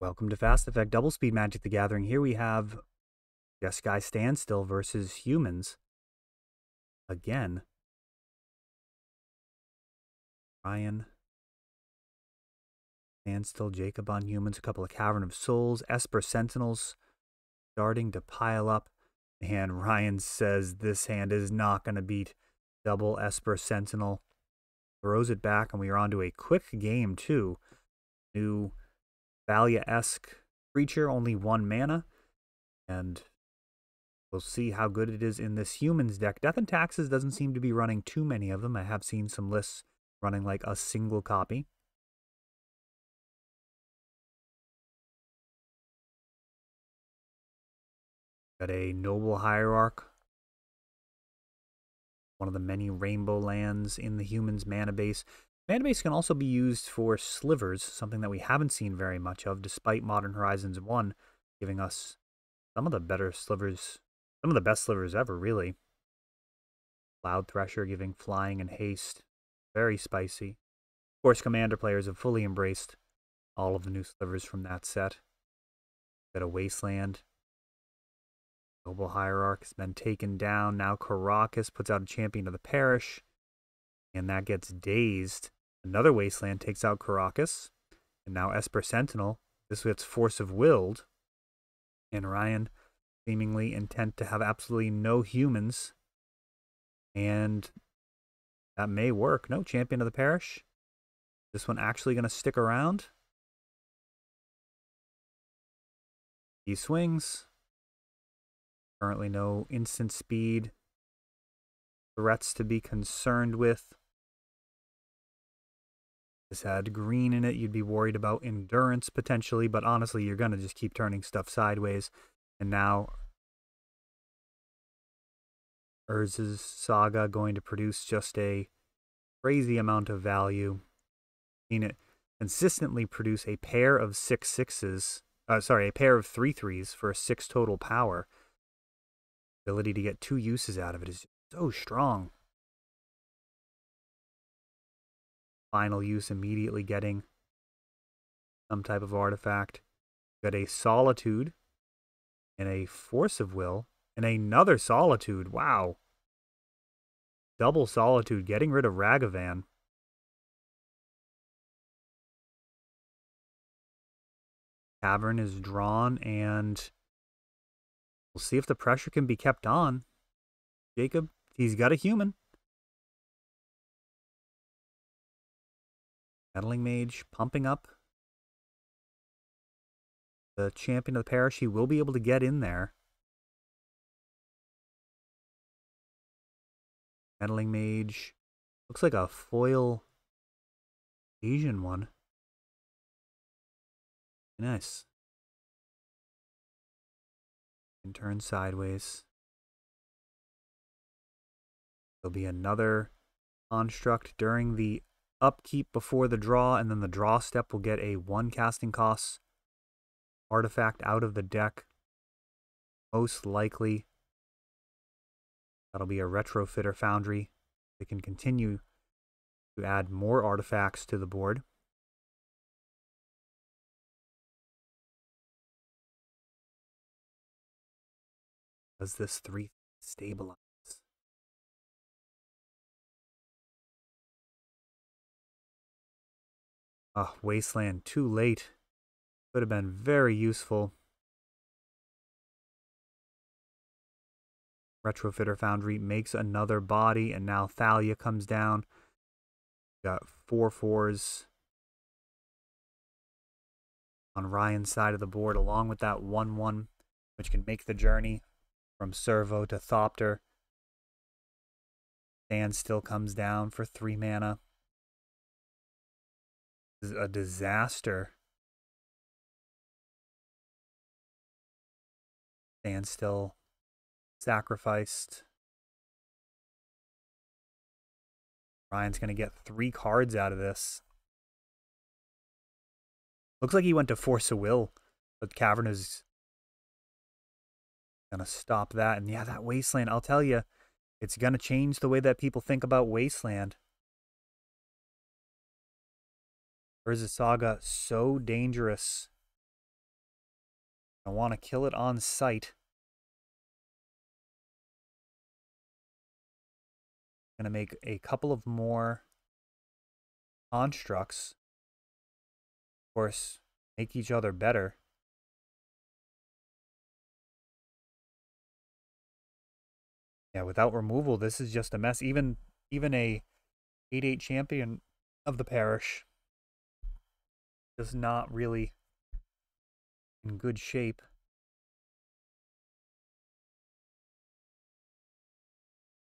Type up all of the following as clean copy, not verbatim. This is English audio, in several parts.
Welcome to Fast Effect Double Speed Magic the Gathering. Here we have Jeskai Standstill versus humans. Again. Ryan. Standstill, Jacob on humans, a couple of Cavern of Souls, Esper Sentinels starting to pile up. And Ryan says this hand is not going to beat double Esper Sentinel. Throws it back, and we are on to a quick game, too. New Thalia-esque creature, only 1 mana. And we'll see how good it is in this humans deck. Death and Taxes doesn't seem to be running too many of them. I have seen some lists running like a single copy. Got a Noble Hierarch. One of the many rainbow lands in the humans mana base. Mana base can also be used for slivers, something that we haven't seen very much of, despite Modern Horizons 1 giving us some of the better slivers, some of the best slivers ever, really. Cloud Thresher giving flying and haste. Very spicy. Of course, Commander players have fully embraced all of the new slivers from that set. Got a Wasteland. Noble Hierarch has been taken down. Now Karakas puts out a Champion of the Parish. And that gets dazed. Another Wasteland takes out Karakas. And now Esper Sentinel. This gets Force of Willed. And Ryan seemingly intent to have absolutely no humans. And that may work. No, Champion of the Parish. This one actually going to stick around. He swings. Currently no instant speed threats to be concerned with. This had green in it. You'd be worried about endurance potentially, but honestly, you're going to just keep turning stuff sideways. And now Urza's Saga going to produce just a crazy amount of value. Seen it consistently produce a pair of 6/6s. A pair of 3/3s for a 6 total power. Ability to get 2 uses out of it is so strong. Final use immediately getting some type of artifact. Got a Solitude and a Force of Will and another Solitude. Wow. Double Solitude, getting rid of Ragavan. Cavern is drawn, and we'll see if the pressure can be kept on. Jacob, he's got a human. Meddling Mage pumping up the Champion of the Parish. He will be able to get in there. Meddling Mage. Looks like a foil Asian one. Nice. And turn sideways. There'll be another construct during the upkeep before the draw, and then the draw step will get a 1 casting cost artifact out of the deck. Most likely, that'll be a Retrofitter Foundry. They can continue to add more artifacts to the board. Does this 3 stabilize? Wasteland, too late. Could have been very useful. Retrofitter Foundry makes another body, and now Thalia comes down. Got 4/4s on Ryan's side of the board, along with that 1/1, which can make the journey from Servo to Thopter. Standstill comes down for 3 mana. This is a disaster. Standstill sacrificed. Ryan's going to get 3 cards out of this. Looks like he went to Force of Will, but Cavern is going to stop that. And yeah, that Wasteland, I'll tell you, it's going to change the way that people think about Wasteland. Urza's Saga, so dangerous I want to kill it on sight. Going to make a couple of more constructs. Of course, make each other better. Yeah, without removal, this is just a mess. Even a 8/8 champion of the parish is not really in good shape.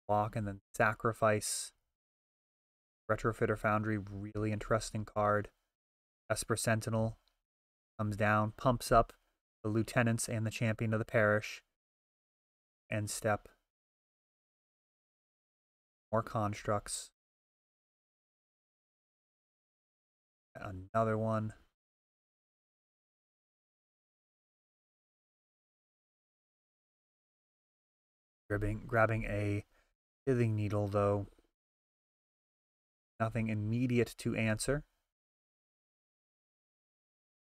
Block and then sacrifice. Retrofitter Foundry, really interesting card. Esper Sentinel comes down, pumps up the lieutenants and the champion of the parish. End step. More constructs. Another one. Grabbing a pithing needle, though. Nothing immediate to answer.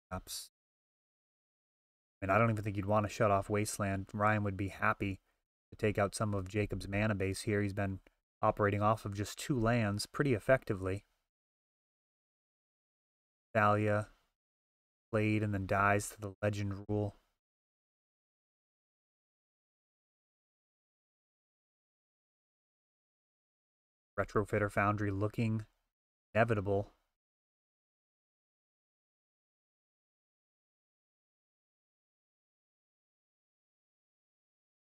Perhaps. I mean, I don't even think you'd want to shut off Wasteland. Ryan would be happy to take out some of Jacob's mana base here. He's been operating off of just 2 lands pretty effectively. Thalia played and then dies to the legend rule. Retrofitter Foundry looking inevitable.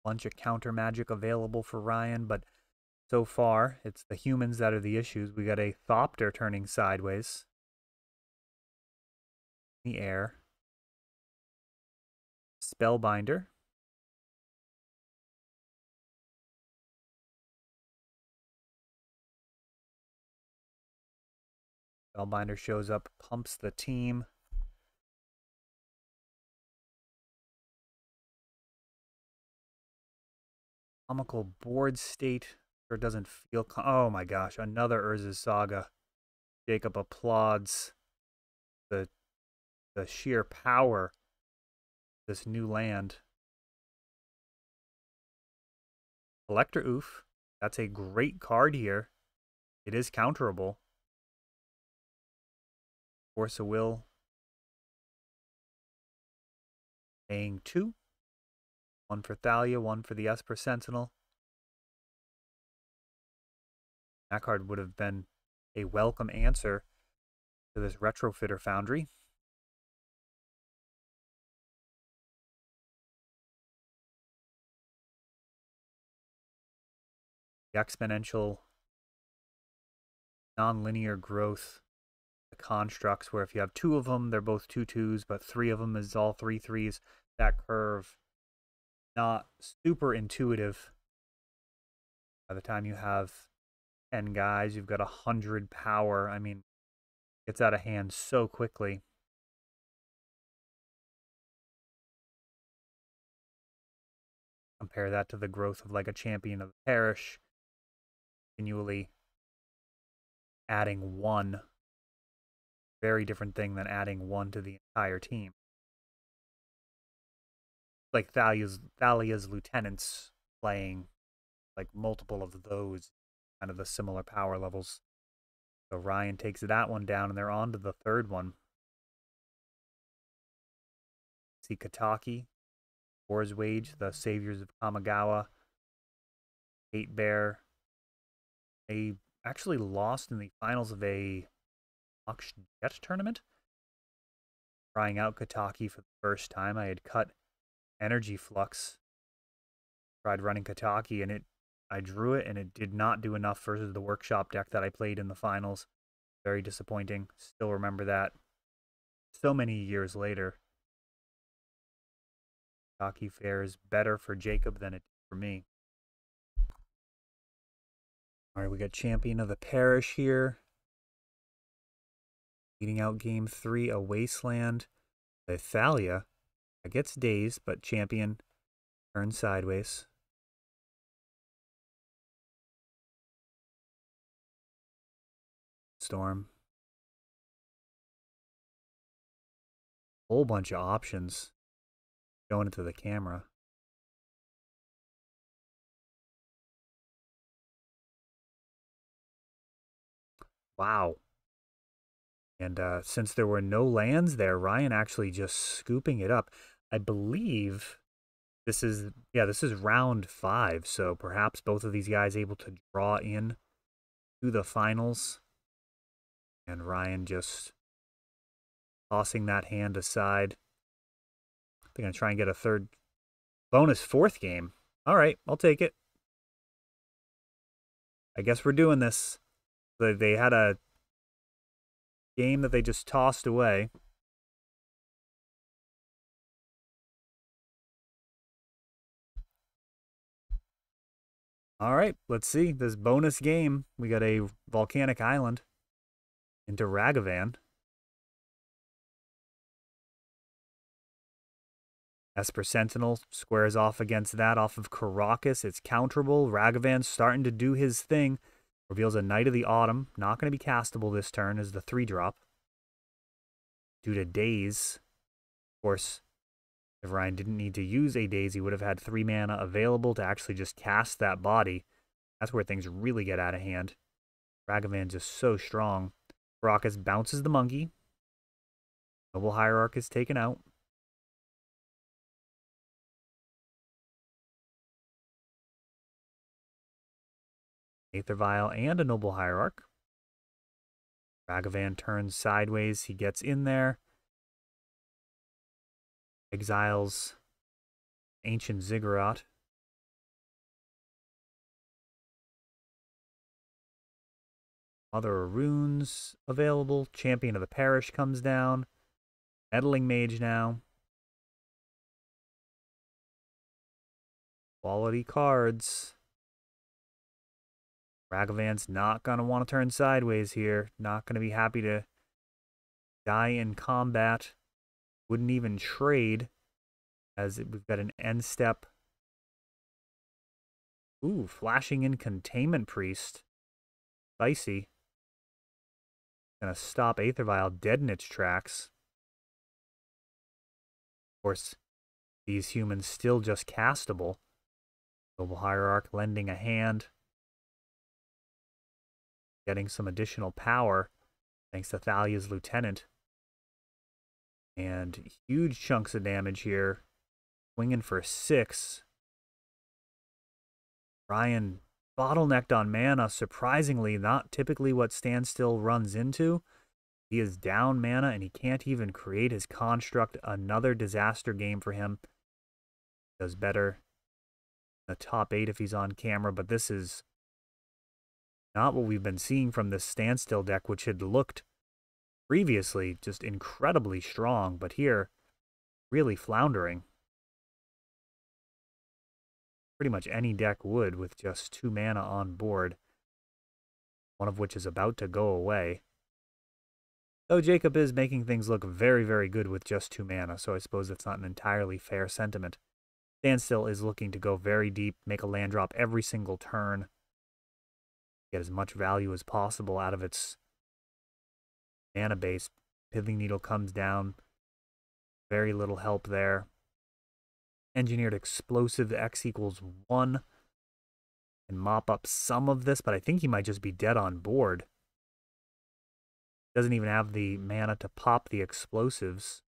Bunch of counter magic available for Ryan, but so far it's the humans that are the issues. We got a Thopter turning sideways in the air. Spellbinder. Spellbinder shows up, pumps the team. Comical board state. Sure doesn't feel... Oh my gosh, another Urza's Saga. Jacob applauds the sheer power of this new land. Collector Oof. That's a great card here. It is counterable. Force of Will. Paying 2. 1 for Thalia, 1 for the Esper Sentinel. That card would have been a welcome answer to this Retrofitter Foundry. The exponential non-linear growth, the constructs where if you have 2 of them, they're both 2/2s, but 3 of them is all 3/3s. That curve, not super intuitive. By the time you have 10 guys, you've got 100 power. I mean, it gets out of hand so quickly. Compare that to the growth of like a champion of the parish, continually adding 1. Very different thing than adding 1 to the entire team. Like Thalia's lieutenants playing like multiple of those, kind of the similar power levels. So Ryan takes that one down, and they're on to the 3rd one. See Kataki, War's Wage, the Saviors of Kamigawa, 8 Bear. They actually lost in the finals of a Mox Jet tournament. Trying out Kataki for the first time. I had cut Energy Flux. Tried running Kataki, and I drew it, and it did not do enough versus the workshop deck that I played in the finals. Very disappointing. Still remember that so many years later. Kataki fares better for Jacob than it did for me. All right, we got Champion of the Parish here. Leading out Game 3, a Wasteland. The Thalia gets dazed, but Champion turns sideways. Storm. Whole bunch of options. Going into the camera. Wow. And since there were no lands there, Ryan actually just scooping it up. I believe this is round 5, so perhaps both of these guys able to draw in to the finals. And Ryan just tossing that hand aside. They're going to try and get a third bonus 4th game. All right, I'll take it. I guess we're doing this. They had a game that they just tossed away. All right, let's see. This bonus game, we got a volcanic island into Ragavan. Esper Sentinel squares off against that off of Karakas. It's counterable. Ragavan's starting to do his thing. Reveals a Knight of the Autumn. Not going to be castable this turn as the 3-drop. Due to Daze. Of course, if Ryan didn't need to use a Daze, he would have had 3 mana available to actually just cast that body. That's where things really get out of hand. Ragavan just so strong. Karakas bounces the monkey. Noble Hierarch is taken out. Aether Vial and a Noble Hierarch. Ragavan turns sideways. He gets in there. Exiles Ancient Ziggurat. Other runes available. Champion of the Parish comes down. Meddling Mage now. Quality cards. Ragavan's not going to want to turn sideways here. Not going to be happy to die in combat. Wouldn't even trade, as we've got an end step. Ooh, flashing in Containment Priest. Spicy. Gonna stop Aether Vial dead in its tracks. Of course, these humans still just castable. Noble Hierarch lending a hand. Getting some additional power thanks to Thalia's Lieutenant. And huge chunks of damage here. Swinging for 6. Ryan bottlenecked on mana. Surprisingly, not typically what Standstill runs into. He is down mana and he can't even create his construct. Another disaster game for him. Does better in the top 8 if he's on camera, but this is not what we've been seeing from this Standstill deck, which had looked previously just incredibly strong, but here, really floundering. Pretty much any deck would with just 2 mana on board, one of which is about to go away. Though Jacob is making things look very, very good with just 2 mana, so I suppose that's not an entirely fair sentiment. Standstill is looking to go very deep, make a land drop every single turn, get as much value as possible out of its mana base. Pithing Needle comes down. Very little help there. Engineered Explosive X equals 1. And mop up some of this, but I think he might just be dead on board. Doesn't even have the mana to pop the explosives.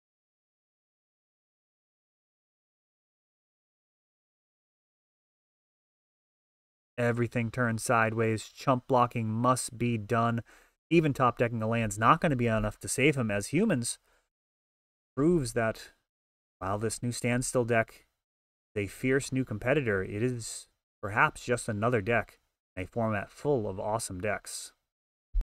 Everything turns sideways. Chump blocking must be done. Even top decking a land's not going to be enough to save him, as humans proves that while this new Standstill deck is a fierce new competitor, it is perhaps just another deck in a format full of awesome decks.